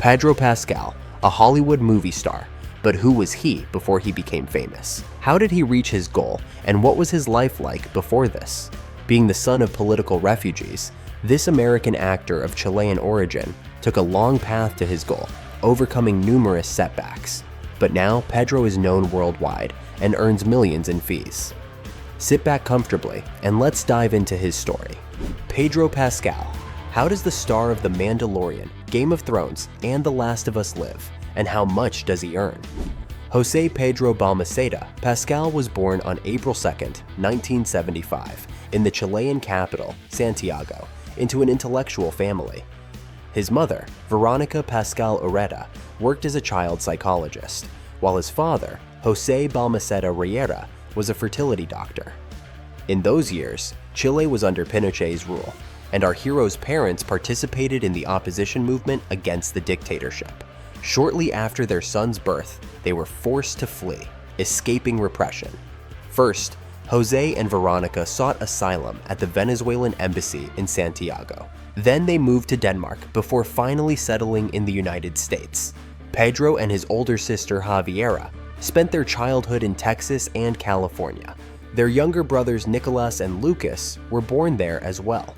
Pedro Pascal, a Hollywood movie star. But who was he before he became famous? How did he reach his goal, and what was his life like before this? Being the son of political refugees, this American actor of Chilean origin took a long path to his goal, overcoming numerous setbacks. But now Pedro is known worldwide and earns millions in fees. Sit back comfortably and let's dive into his story. Pedro Pascal. How does the star of The Mandalorian, Game of Thrones, and The Last of Us live, and how much does he earn? José Pedro Balmaceda Pascal was born on April 2, 1975, in the Chilean capital, Santiago, into an intellectual family. His mother, Veronica Pascal Ureta, worked as a child psychologist, while his father, José Balmaceda Riera, was a fertility doctor. In those years, Chile was under Pinochet's rule, and our hero's parents participated in the opposition movement against the dictatorship. Shortly after their son's birth, they were forced to flee, escaping repression. First, Jose and Veronica sought asylum at the Venezuelan embassy in Santiago. Then they moved to Denmark before finally settling in the United States. Pedro and his older sister Javiera spent their childhood in Texas and California. Their younger brothers Nicolas and Lucas were born there as well.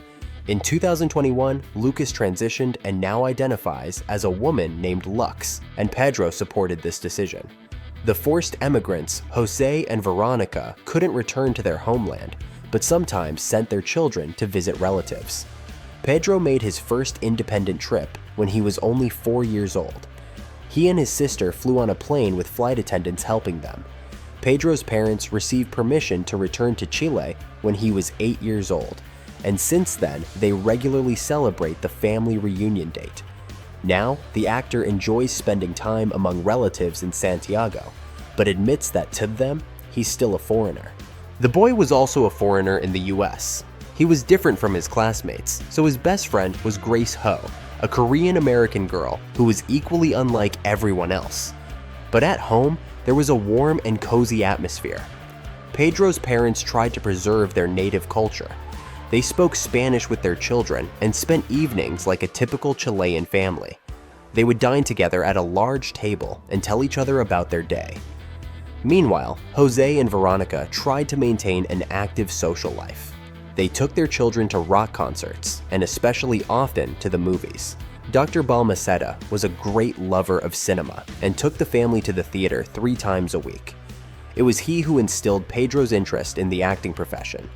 In 2021, Lucas transitioned and now identifies as a woman named Lux, and Pedro supported this decision. The forced emigrants, Jose and Veronica, couldn't return to their homeland, but sometimes sent their children to visit relatives. Pedro made his first independent trip when he was only 4 years old. He and his sister flew on a plane with flight attendants helping them. Pedro's parents received permission to return to Chile when he was 8 years old, and since then, they regularly celebrate the family reunion date. Now, the actor enjoys spending time among relatives in Santiago, but admits that to them, he's still a foreigner. The boy was also a foreigner in the US. He was different from his classmates, so his best friend was Grace Ho, a Korean-American girl who was equally unlike everyone else. But at home, there was a warm and cozy atmosphere. Pedro's parents tried to preserve their native culture. They spoke Spanish with their children and spent evenings like a typical Chilean family. They would dine together at a large table and tell each other about their day. Meanwhile, Jose and Veronica tried to maintain an active social life. They took their children to rock concerts, and especially often to the movies. Dr. Balmaceda was a great lover of cinema and took the family to the theater 3 times a week. It was he who instilled Pedro's interest in the acting profession.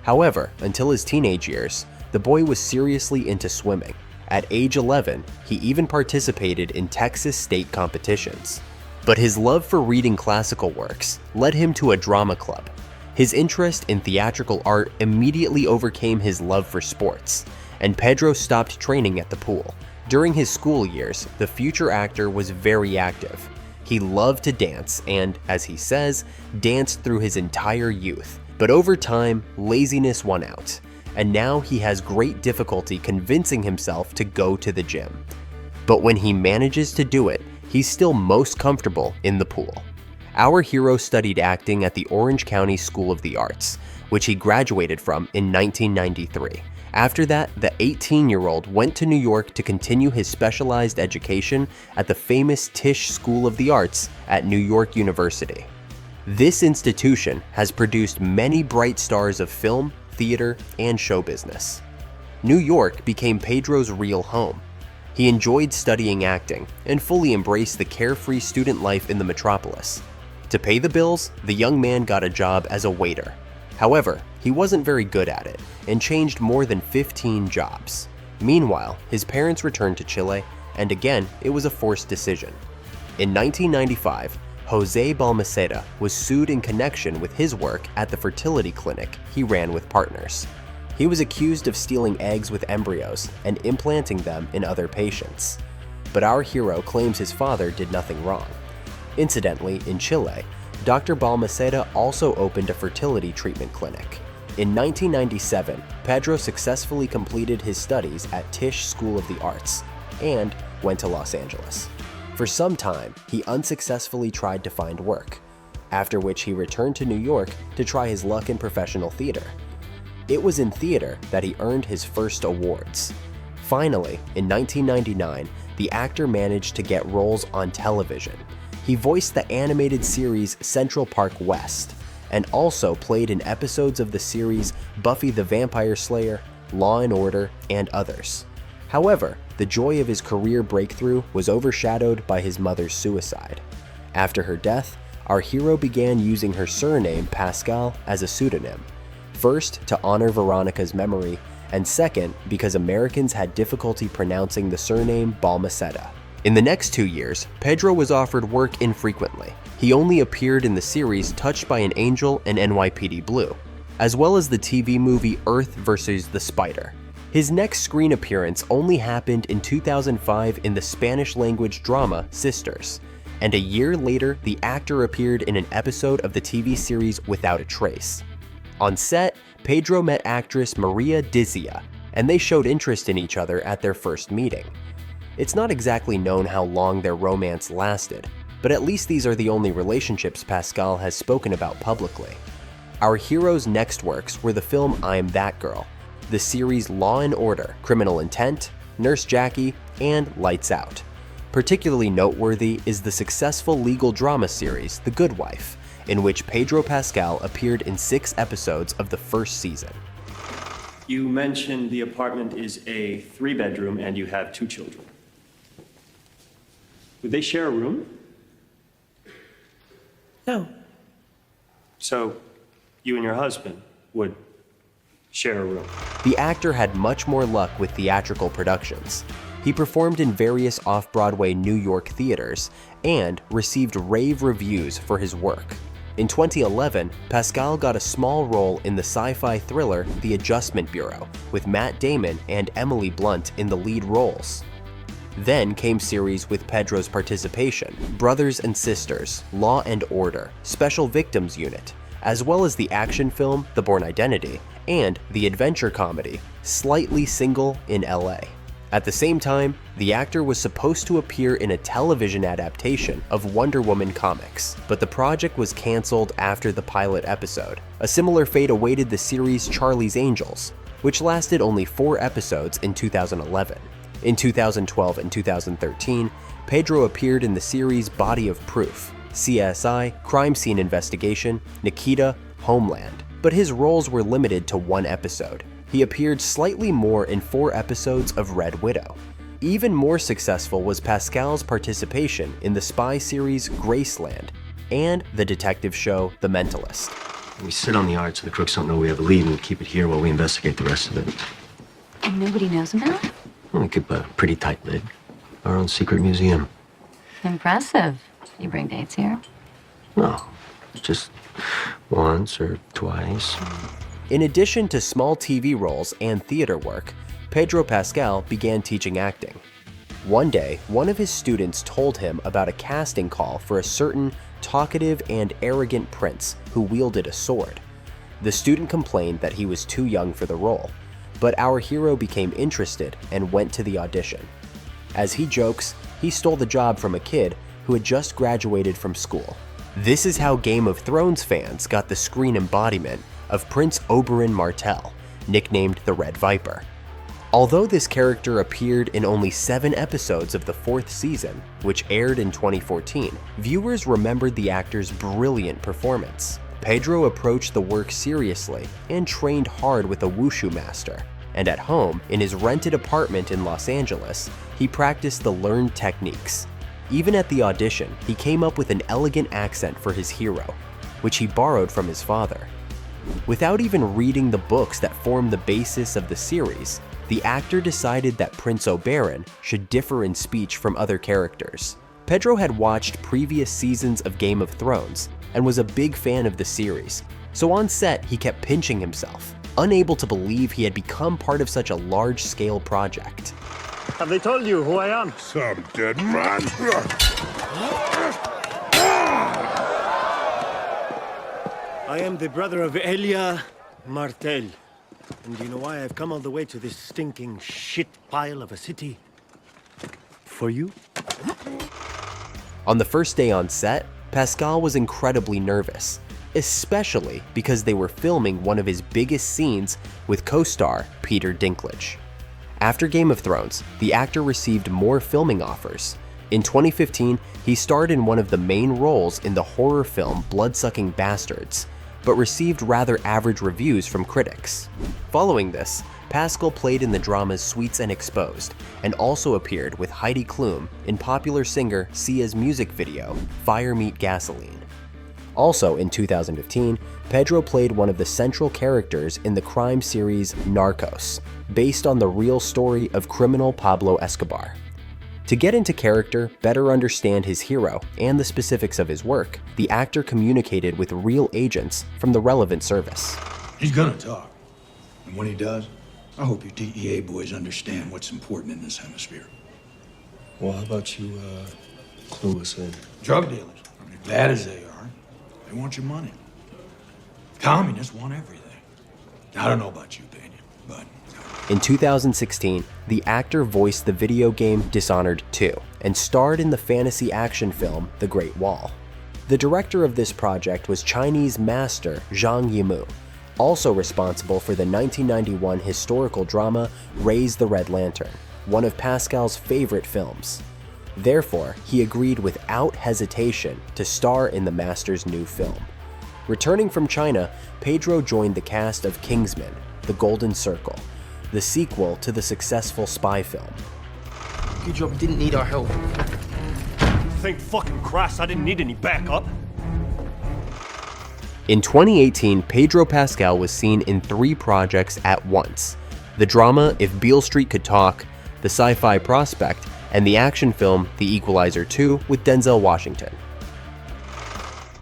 However, until his teenage years, the boy was seriously into swimming. At age 11, he even participated in Texas state competitions. But his love for reading classical works led him to a drama club. His interest in theatrical art immediately overcame his love for sports, and Pedro stopped training at the pool. During his school years, the future actor was very active. He loved to dance and, as he says, danced through his entire youth. But over time, laziness won out, and now he has great difficulty convincing himself to go to the gym. But when he manages to do it, he's still most comfortable in the pool. Our hero studied acting at the Orange County School of the Arts, which he graduated from in 1993. After that, the 18-year-old went to New York to continue his specialized education at the famous Tisch School of the Arts at New York University. This institution has produced many bright stars of film, theater, and show business. New York became Pedro's real home. He enjoyed studying acting and fully embraced the carefree student life in the metropolis. To pay the bills, the young man got a job as a waiter. However, he wasn't very good at it and changed more than 15 jobs. Meanwhile, his parents returned to Chile, and again, it was a forced decision. In 1995, Jose Balmaceda was sued in connection with his work at the fertility clinic he ran with partners. He was accused of stealing eggs with embryos and implanting them in other patients. But our hero claims his father did nothing wrong. Incidentally, in Chile, Dr. Balmaceda also opened a fertility treatment clinic. In 1997, Pedro successfully completed his studies at Tisch School of the Arts and went to Los Angeles. For some time, he unsuccessfully tried to find work, after which he returned to New York to try his luck in professional theater. It was in theater that he earned his first awards. Finally, in 1999, the actor managed to get roles on television. He voiced the animated series Central Park West, and also played in episodes of the series Buffy the Vampire Slayer, Law and Order, and others. However, the joy of his career breakthrough was overshadowed by his mother's suicide. After her death, our hero began using her surname Pascal as a pseudonym, first to honor Veronica's memory, and second because Americans had difficulty pronouncing the surname Balmaceda. In the next 2 years, Pedro was offered work infrequently. He only appeared in the series Touched by an Angel and NYPD Blue, as well as the TV movie Earth vs. the Spider. His next screen appearance only happened in 2005 in the Spanish-language drama Sisters, and a year later the actor appeared in an episode of the TV series Without a Trace. On set, Pedro met actress Maria Dizia, and they showed interest in each other at their first meeting. It's not exactly known how long their romance lasted, but at least these are the only relationships Pascal has spoken about publicly. Our hero's next works were the film I'm That Girl, the series Law and Order, Criminal Intent, Nurse Jackie, and Lights Out. Particularly noteworthy is the successful legal drama series The Good Wife, in which Pedro Pascal appeared in 6 episodes of the first season. You mentioned the apartment is a 3-bedroom and you have 2 children. Would they share a room? No. So, you and your husband would share a room. The actor had much more luck with theatrical productions. He performed in various off-Broadway New York theaters and received rave reviews for his work. In 2011, Pascal got a small role in the sci-fi thriller The Adjustment Bureau with Matt Damon and Emily Blunt in the lead roles. Then came series with Pedro's participation, Brothers and Sisters, Law and Order, Special Victims Unit, as well as the action film The Bourne Identity and the adventure comedy Slightly Single in LA. At the same time, the actor was supposed to appear in a television adaptation of Wonder Woman comics, but the project was canceled after the pilot episode. A similar fate awaited the series Charlie's Angels, which lasted only 4 episodes in 2011. In 2012 and 2013, Pedro appeared in the series Body of Proof, CSI, Crime Scene Investigation, Nikita, Homeland, but his roles were limited to 1 episode. He appeared slightly more in 4 episodes of Red Widow. Even more successful was Pascal's participation in the spy series Graceland and the detective show The Mentalist. We sit on the art so the crooks don't know we have a lead, and we keep it here while we investigate the rest of it. And nobody knows about it? Well, we keep a pretty tight lid. Our own secret museum. Impressive. You bring dates here? No, just once or twice. In addition to small TV roles and theater work, Pedro Pascal began teaching acting. One day, one of his students told him about a casting call for a certain talkative and arrogant prince who wielded a sword. The student complained that he was too young for the role, but our hero became interested and went to the audition. As he jokes, he stole the job from a kid who had just graduated from school. This is how Game of Thrones fans got the screen embodiment of Prince Oberyn Martell, nicknamed the Red Viper. Although this character appeared in only 7 episodes of the 4th season, which aired in 2014, viewers remembered the actor's brilliant performance. Pedro approached the work seriously and trained hard with a wushu master, and at home, in his rented apartment in Los Angeles, he practiced the learned techniques. Even at the audition, he came up with an elegant accent for his hero, which he borrowed from his father. Without even reading the books that form the basis of the series, the actor decided that Prince Oberyn should differ in speech from other characters. Pedro had watched previous seasons of Game of Thrones and was a big fan of the series, so on set he kept pinching himself, unable to believe he had become part of such a large-scale project. Have they told you who I am? Some dead man. I am the brother of Elia Martel. And do you know why I've come all the way to this stinking shit pile of a city? For you? On the first day on set, Pascal was incredibly nervous, especially because they were filming one of his biggest scenes with co-star Peter Dinklage. After Game of Thrones, the actor received more filming offers. In 2015, he starred in one of the main roles in the horror film Bloodsucking Bastards, but received rather average reviews from critics. Following this, Pascal played in the dramas Sweets and Exposed, and also appeared with Heidi Klum in popular singer Sia's music video, Fire Meet Gasoline. Also in 2015, Pedro played one of the central characters in the crime series Narcos, based on the real story of criminal Pablo Escobar. To get into character, better understand his hero, and the specifics of his work, the actor communicated with real agents from the relevant service. He's gonna talk. And when he does, I hope you DEA boys understand what's important in this hemisphere. Well, how about you, clue us in? Drug dealers, as bad as they are, they want your money. Communists want everything. I don't know about you, Pena, but... In 2016, the actor voiced the video game Dishonored 2 and starred in the fantasy action film The Great Wall. The director of this project was Chinese master Zhang Yimou, also responsible for the 1991 historical drama Raise the Red Lantern, one of Pascal's favorite films. Therefore, he agreed without hesitation to star in the master's new film. Returning from China, Pedro joined the cast of Kingsman, The Golden Circle, the sequel to the successful spy film. Good job you didn't need our help. Thank fucking Christ I didn't need any backup. In 2018, Pedro Pascal was seen in 3 projects at once: the drama If Beale Street Could Talk, the sci-fi Prospect, and the action film The Equalizer 2 with Denzel Washington.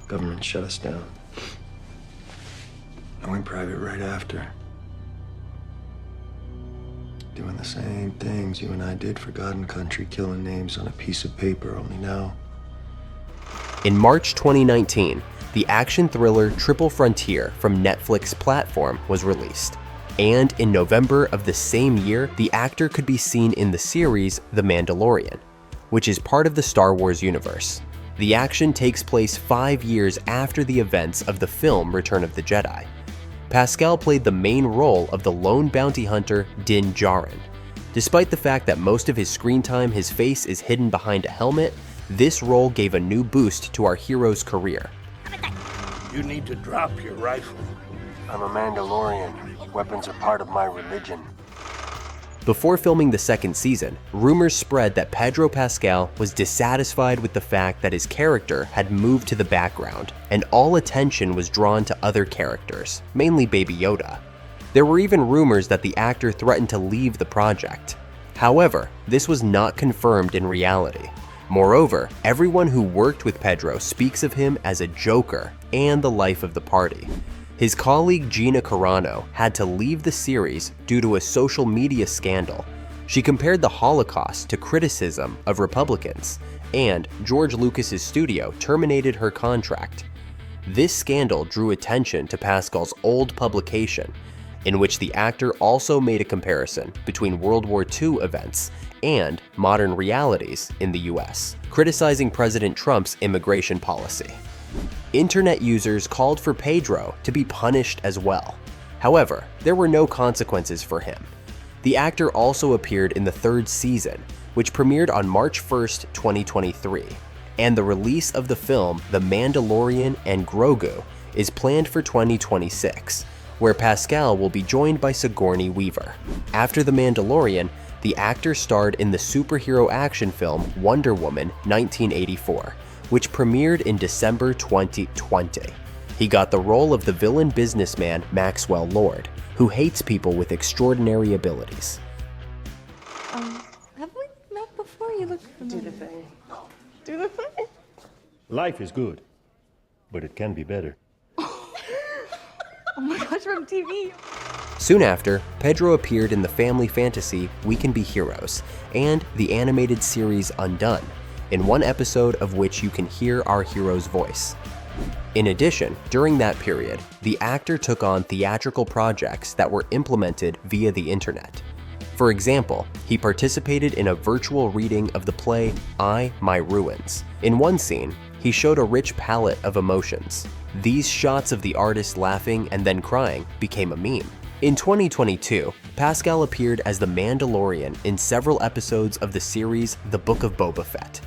Government shut us down. I went private right after. Doing the same things you and I did for God and country, killing names on a piece of paper, only now. In March 2019, the action thriller Triple Frontier from Netflix platform was released. And in November of the same year, the actor could be seen in the series The Mandalorian, which is part of the Star Wars universe. The action takes place 5 years after the events of the film Return of the Jedi. Pascal played the main role of the lone bounty hunter Din Djarin. Despite the fact that most of his screen time his face is hidden behind a helmet, this role gave a new boost to our hero's career. You need to drop your rifle. I'm a Mandalorian. Weapons are part of my religion. Before filming the second season, rumors spread that Pedro Pascal was dissatisfied with the fact that his character had moved to the background, and all attention was drawn to other characters, mainly Baby Yoda. There were even rumors that the actor threatened to leave the project. However, this was not confirmed in reality. Moreover, everyone who worked with Pedro speaks of him as a joker and the life of the party. His colleague Gina Carano had to leave the series due to a social media scandal. She compared the Holocaust to criticism of Republicans, and George Lucas's studio terminated her contract. This scandal drew attention to Pascal's old publication, in which the actor also made a comparison between World War II events and modern realities in the US, criticizing President Trump's immigration policy. Internet users called for Pedro to be punished as well. However, there were no consequences for him. The actor also appeared in the 3rd season, which premiered on March 1st, 2023, and the release of the film The Mandalorian and Grogu is planned for 2026, where Pascal will be joined by Sigourney Weaver. After The Mandalorian, the actor starred in the superhero action film Wonder Woman 1984, which premiered in December 2020. He got the role of the villain businessman Maxwell Lord, who hates people with extraordinary abilities. Have we met before? You look familiar. Do the thing. Do the thing. Life is good, but it can be better. Oh my gosh, from TV. Soon after, Pedro appeared in the family fantasy We Can Be Heroes and the animated series Undone, in one episode of which you can hear our hero's voice. In addition, during that period, the actor took on theatrical projects that were implemented via the internet. For example, he participated in a virtual reading of the play I, My Ruins. In one scene, he showed a rich palette of emotions. These shots of the artist laughing and then crying became a meme. In 2022, Pascal appeared as the Mandalorian in several episodes of the series The Book of Boba Fett.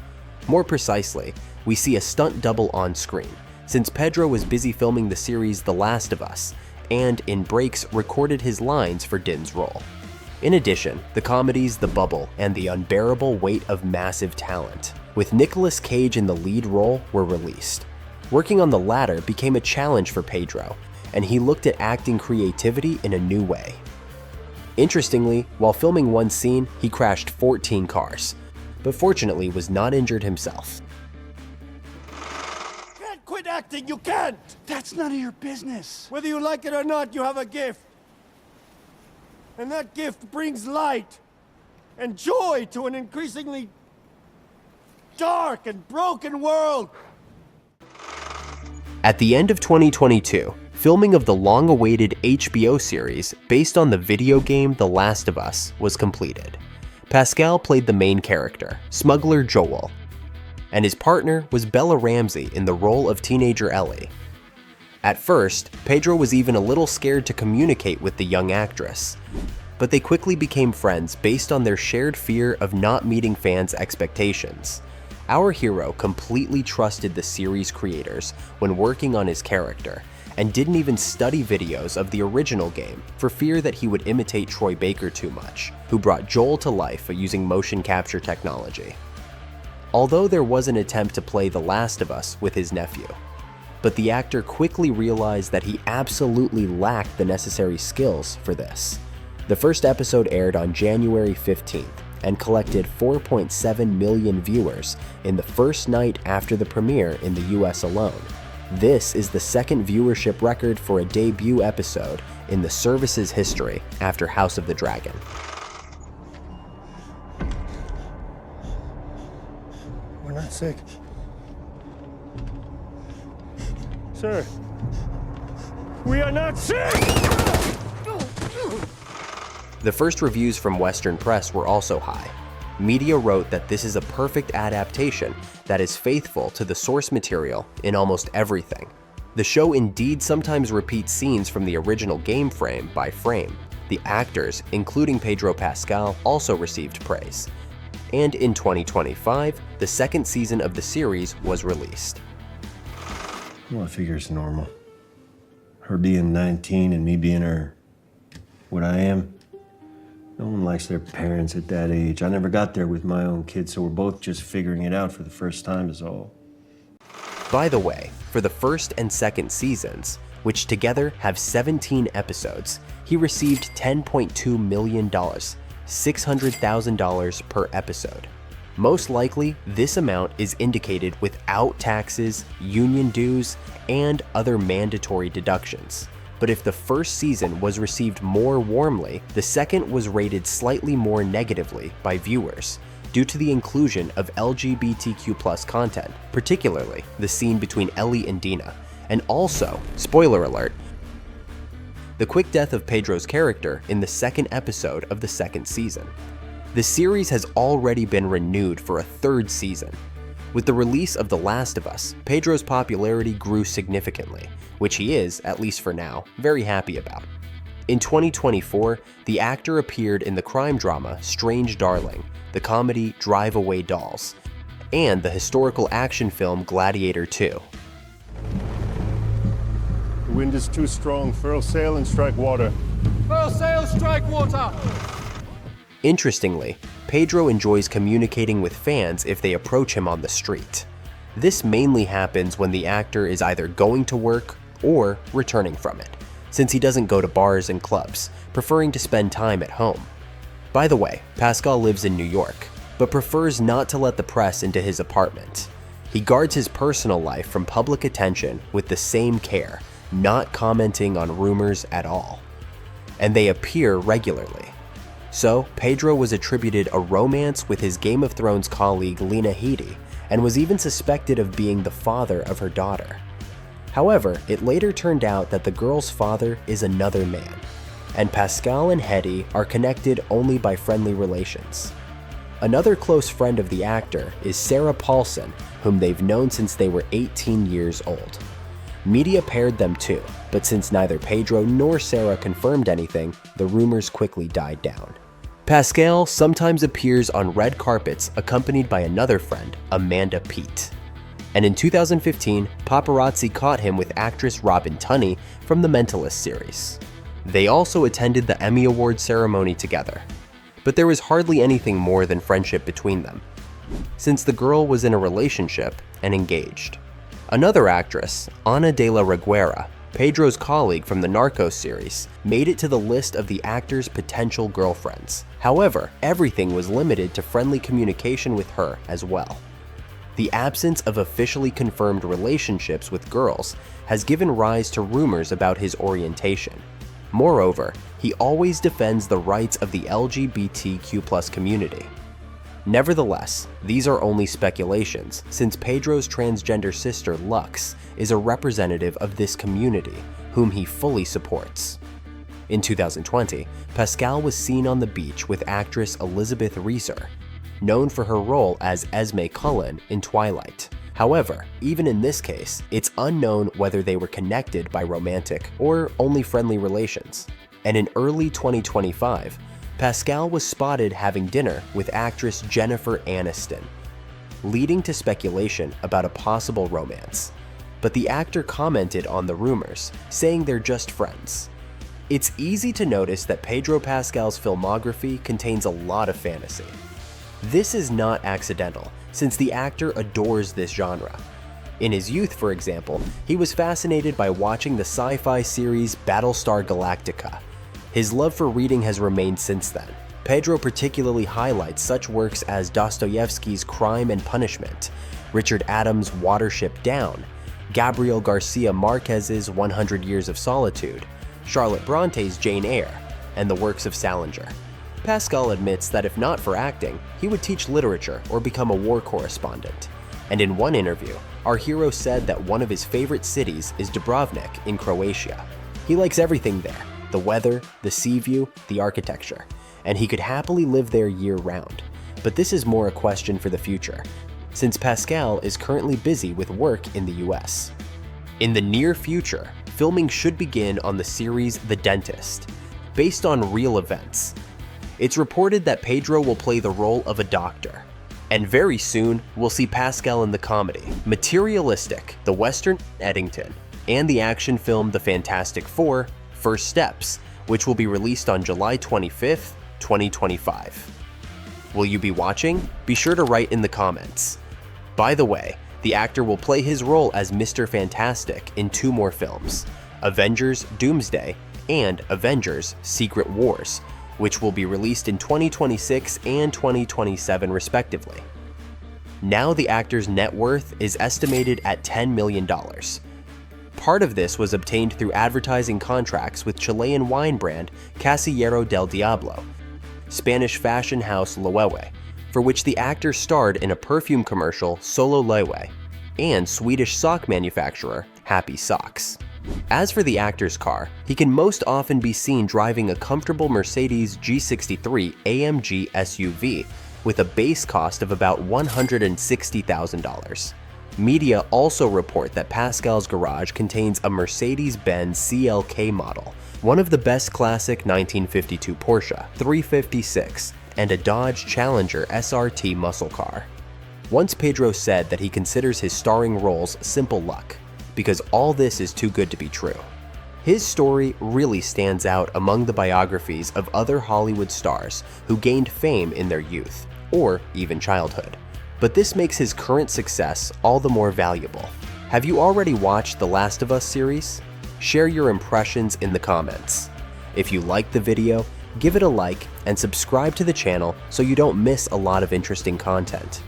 More precisely, we see a stunt double on screen, since Pedro was busy filming the series The Last of Us, and in breaks recorded his lines for Din's role. In addition, the comedies The Bubble and The Unbearable Weight of Massive Talent, with Nicolas Cage in the lead role, were released. Working on the latter became a challenge for Pedro, and he looked at acting creativity in a new way. Interestingly, while filming one scene, he crashed 14 cars, but fortunately was not injured himself. You can't quit acting, you can't! That's none of your business. Whether you like it or not, you have a gift. And that gift brings light and joy to an increasingly dark and broken world. At the end of 2022, filming of the long-awaited HBO series based on the video game The Last of Us was completed. Pascal played the main character, Smuggler Joel, and his partner was Bella Ramsey in the role of teenager Ellie. At first, Pedro was even a little scared to communicate with the young actress, but they quickly became friends based on their shared fear of not meeting fans' expectations. Our hero completely trusted the series creators when working on his character, and didn't even study videos of the original game for fear that he would imitate Troy Baker too much, who brought Joel to life using motion capture technology. Although there was an attempt to play The Last of Us with his nephew, but the actor quickly realized that he absolutely lacked the necessary skills for this. The first episode aired on January 15th and collected 4.7 million viewers in the first night after the premiere in the US alone. This is the second viewership record for a debut episode in the service's history after House of the Dragon. We're not sick. Sir, we are not sick! The first reviews from Western press were also high. Media wrote that this is a perfect adaptation that is faithful to the source material in almost everything. The show indeed sometimes repeats scenes from the original game frame by frame. The actors, including Pedro Pascal, also received praise. And in 2025, the second season of the series was released. Well, I figure it's normal. Her being 19 and me being what I am. No one likes their parents at that age. I never got there with my own kids, so we're both just figuring it out for the first time is all. By the way, for the first and second seasons, which together have 17 episodes, he received $10.2 million, $600,000 per episode. Most likely, this amount is indicated without taxes, union dues, and other mandatory deductions. But if the first season was received more warmly, the second was rated slightly more negatively by viewers due to the inclusion of LGBTQ+ content, particularly the scene between Ellie and Dina, and also, spoiler alert, the quick death of Pedro's character in the second episode of the second season. The series has already been renewed for a third season. With the release of The Last of Us, Pedro's popularity grew significantly, which he is, at least for now, very happy about. In 2024, the actor appeared in the crime drama Strange Darling, the comedy Drive Away Dolls, and the historical action film Gladiator 2. The wind is too strong. Furl sail and strike water. Furl sail, strike water! Interestingly, Pedro enjoys communicating with fans if they approach him on the street. This mainly happens when the actor is either going to work or returning from it, since he doesn't go to bars and clubs, preferring to spend time at home. By the way, Pascal lives in New York, but prefers not to let the press into his apartment. He guards his personal life from public attention with the same care, not commenting on rumors at all. And they appear regularly. So, Pedro was attributed a romance with his Game of Thrones colleague Lena Headey, and was even suspected of being the father of her daughter. However, it later turned out that the girl's father is another man, and Pascal and Headey are connected only by friendly relations. Another close friend of the actor is Sarah Paulson, whom they've known since they were 18 years old. Media paired them too, but since neither Pedro nor Sarah confirmed anything, the rumors quickly died down. Pascal sometimes appears on red carpets accompanied by another friend, Amanda Peet. And in 2015, paparazzi caught him with actress Robin Tunney from the Mentalist series. They also attended the Emmy Award ceremony together. But there was hardly anything more than friendship between them, since the girl was in a relationship and engaged. Another actress, Ana de la Reguera, Pedro's colleague from the Narcos series, made it to the list of the actor's potential girlfriends. However, everything was limited to friendly communication with her as well. The absence of officially confirmed relationships with girls has given rise to rumors about his orientation. Moreover, he always defends the rights of the LGBTQ+ community. Nevertheless, these are only speculations, since Pedro's transgender sister Lux is a representative of this community, whom he fully supports. In 2020, Pascal was seen on the beach with actress Elizabeth Reeser, known for her role as Esme Cullen in Twilight. However, even in this case, it's unknown whether they were connected by romantic or only friendly relations. And in early 2025, Pascal was spotted having dinner with actress Jennifer Aniston, leading to speculation about a possible romance. But the actor commented on the rumors, saying they're just friends. It's easy to notice that Pedro Pascal's filmography contains a lot of fantasy. This is not accidental, since the actor adores this genre. In his youth, for example, he was fascinated by watching the sci-fi series Battlestar Galactica. His love for reading has remained since then. Pedro particularly highlights such works as Dostoevsky's Crime and Punishment, Richard Adams' Watership Down, Gabriel Garcia Marquez's 100 Years of Solitude, Charlotte Bronte's Jane Eyre, and the works of Salinger. Pascal admits that if not for acting, he would teach literature or become a war correspondent. And in one interview, our hero said that one of his favorite cities is Dubrovnik in Croatia. He likes everything there: the weather, the sea view, the architecture, and he could happily live there year-round. But this is more a question for the future, since Pascal is currently busy with work in the US. In the near future, filming should begin on the series The Dentist, based on real events. It's reported that Pedro will play the role of a doctor. And very soon, we'll see Pascal in the comedy Materialistic, the Western Eddington, and the action film The Fantastic Four, First Steps, which will be released on July 25th, 2025. Will you be watching? Be sure to write in the comments. By the way, the actor will play his role as Mr. Fantastic in 2 more films, Avengers Doomsday and Avengers Secret Wars, which will be released in 2026 and 2027 respectively. Now the actor's net worth is estimated at $10 million. Part of this was obtained through advertising contracts with Chilean wine brand Casillero del Diablo, Spanish fashion house Loewe, for which the actor starred in a perfume commercial Solo Lewe, and Swedish sock manufacturer Happy Socks. As for the actor's car, he can most often be seen driving a comfortable Mercedes G63 AMG SUV with a base cost of about $160,000. Media also report that Pascal's garage contains a Mercedes-Benz CLK model, one of the best classic 1952 Porsche 356, and a Dodge Challenger SRT muscle car. Once Pedro said that he considers his starring roles simple luck, because all this is too good to be true. His story really stands out among the biographies of other Hollywood stars who gained fame in their youth, or even childhood. But this makes his current success all the more valuable. Have you already watched the Last of Us series? Share your impressions in the comments. If you liked the video, give it a like and subscribe to the channel so you don't miss a lot of interesting content.